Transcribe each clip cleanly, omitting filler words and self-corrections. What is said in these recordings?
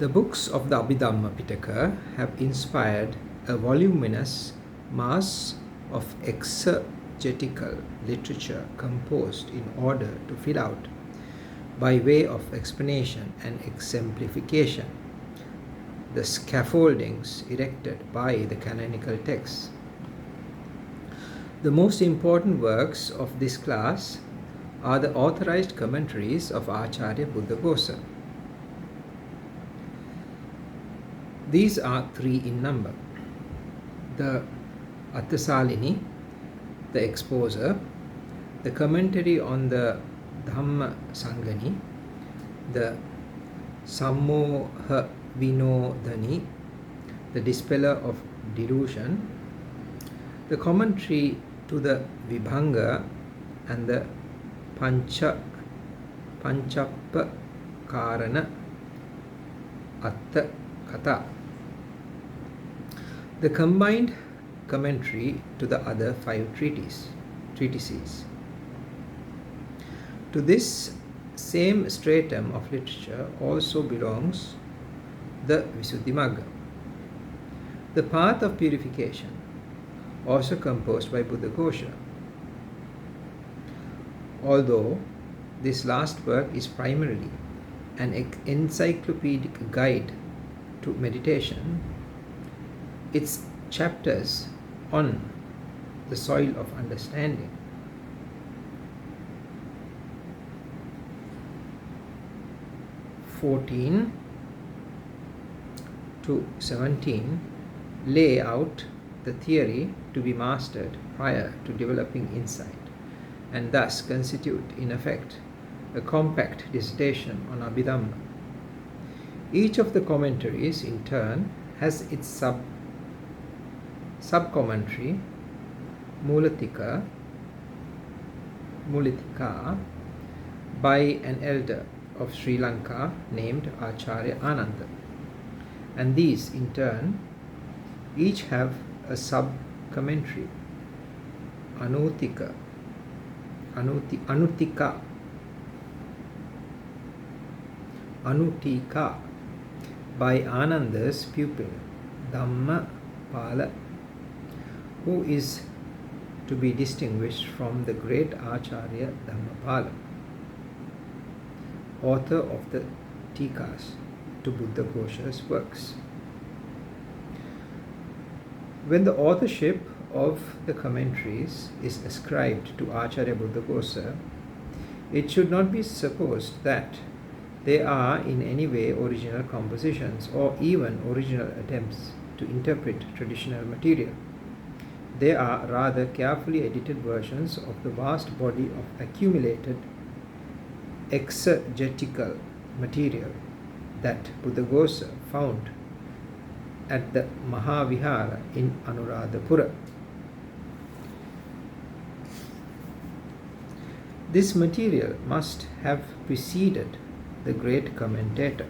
The books of the Abhidhamma Pitaka have inspired a voluminous mass of exegetical literature composed in order to fill out, by way of explanation and exemplification, the scaffoldings erected by the canonical texts. The most important works of this class are the authorized commentaries of Acharya Buddhaghosa. These are 3 in number: the Attasalini, the Exposer, the commentary on the Dhamma Sangani, the Sammoha Vinodani, the Dispeller of Delusion, the commentary to the Vibhanga, and the Panchappa Karana Atta Kata, the combined commentary to the other 5 treatises. To this same stratum of literature also belongs the Visuddhimagga, the path of purification, also composed by Buddhaghosa. Although this last work is primarily an encyclopedic guide to meditation, its chapters on the soil of understanding, (14 to 17) lay out the theory to be mastered prior to developing insight, and thus constitute in effect a compact dissertation on Abhidhamma. Each of the commentaries in turn has its sub-commentary, Mulatika, by an elder of Sri Lanka named Acharya Ananda, and these in turn each have a sub-commentary, Anutika, by Ananda's pupil Dhammapala, who is to be distinguished from the great Acharya Dhammapala, author of the Tikas to Buddhaghosa's works. When the authorship of the commentaries is ascribed to Acharya Buddhaghosa, it should not be supposed that they are in any way original compositions or even original attempts to interpret traditional material. They are rather carefully edited versions of the vast body of accumulated exegetical material that Buddhaghosa found at the Mahavihara in Anuradhapura. This material must have preceded the great commentator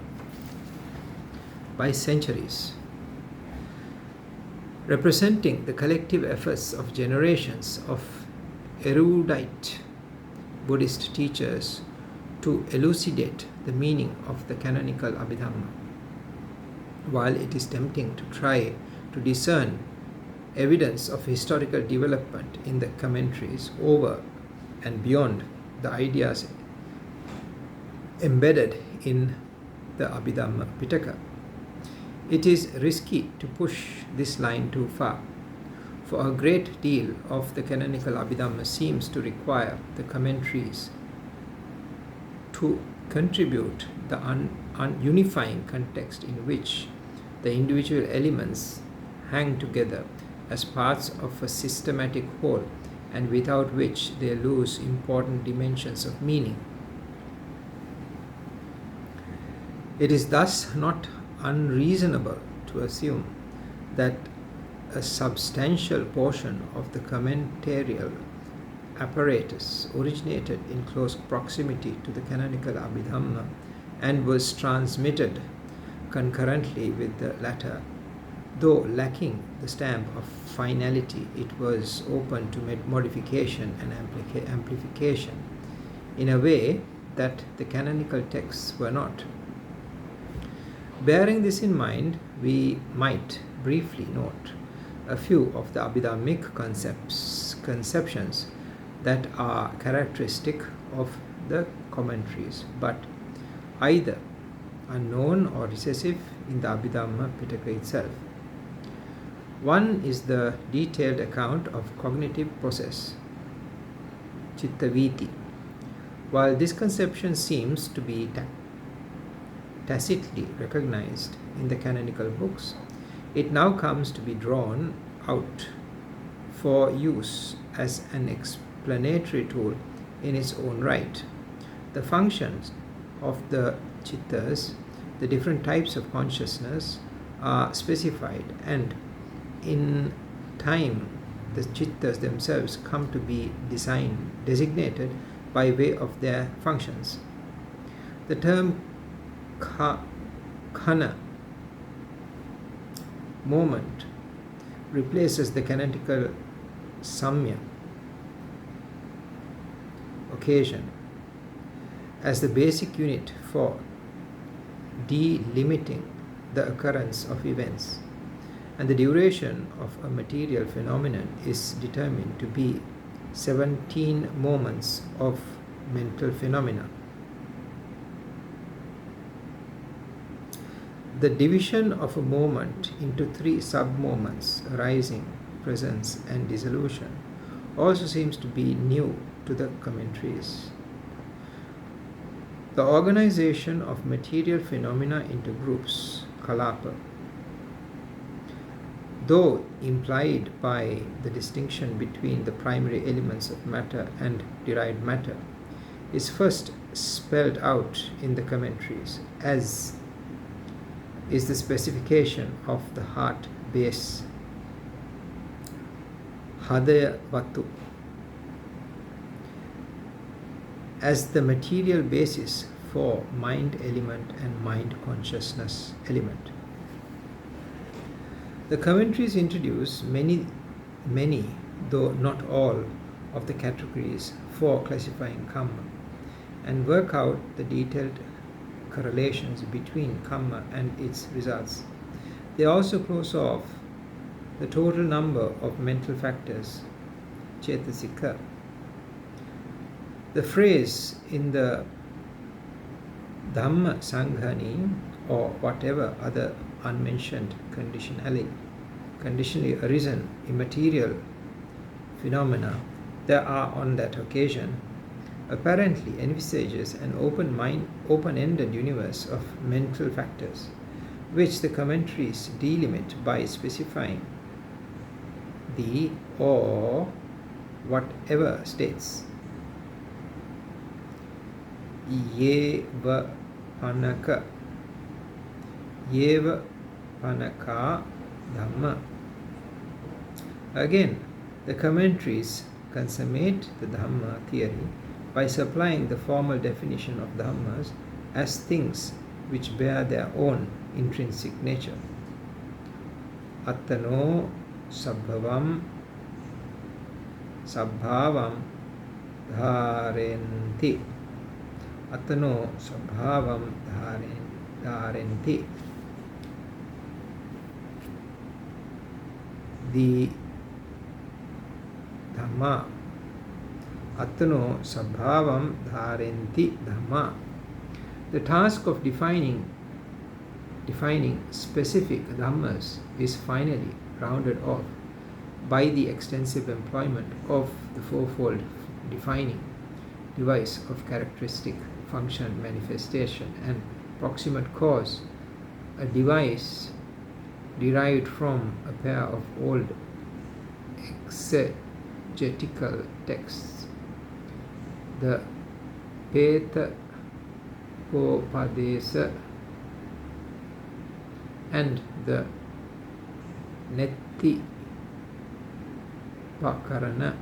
by centuries, representing the collective efforts of generations of erudite Buddhist teachers to elucidate the meaning of the canonical Abhidhamma. While it is tempting to try to discern evidence of historical development in the commentaries over and beyond the ideas embedded in the Abhidhamma Pitaka, it is risky to push this line too far, for a great deal of the canonical Abhidhamma seems to require the commentaries to contribute the unifying context in which the individual elements hang together as parts of a systematic whole, and without which they lose important dimensions of meaning. It is thus not unreasonable to assume that a substantial portion of the commentarial apparatus originated in close proximity to the canonical Abhidhamma and was transmitted concurrently with the latter. Though lacking the stamp of finality, it was open to modification and amplification in a way that the canonical texts were not. Bearing this in mind, we might briefly note a few of the Abhidhammic conceptions that are characteristic of the commentaries, but either unknown or recessive in the Abhidhamma Pitaka itself. One is the detailed account of cognitive process, Chittaviti. While this conception seems to be tacitly recognized in the canonical books, it now comes to be drawn out for use as an explanatory tool in its own right. The functions of the chittas, the different types of consciousness, are specified, and in time the chittas themselves come to be designated by way of their functions. The term khana, moment, replaces the canonical samya, occasion, as the basic unit for delimiting the occurrence of events, and the duration of a material phenomenon is determined to be 17 moments of mental phenomena. The division of a moment into 3 sub-moments, arising, presence, and dissolution, also seems to be new to the commentaries. The organization of material phenomena into groups, kalapa, though implied by the distinction between the primary elements of matter and derived matter, is first spelled out in the commentaries, as is the specification of the heart base, hadaya vatu, as the material basis for mind element and mind consciousness element. The commentaries introduce many, though not all, of the categories for classifying karma, and work out the detailed correlations between karma and its results. They also close off the total number of mental factors, chetasika. The phrase in the Dhamma Sanghani, or whatever other unmentioned conditionally arisen immaterial phenomena there are on that occasion, apparently envisages an open-ended universe of mental factors, which the commentaries delimit by specifying the or whatever states. Yeva panaka, yeva panaka dhamma. Again, the commentaries consummate the Dhamma theory by supplying the formal definition of Dhammas as things which bear their own intrinsic nature. Attano sabbhavam dharenti. Attano sabbhavam dharenti. The Dhamma. Attano sabbhavam dharenti Dhamma. The task of defining specific Dhammas is finally rounded off by the extensive employment of the fourfold defining device of characteristic, function, manifestation, and proximate cause, a device derived from a pair of old exegetical texts, the Peta Kopadesa and the Netti Pakarana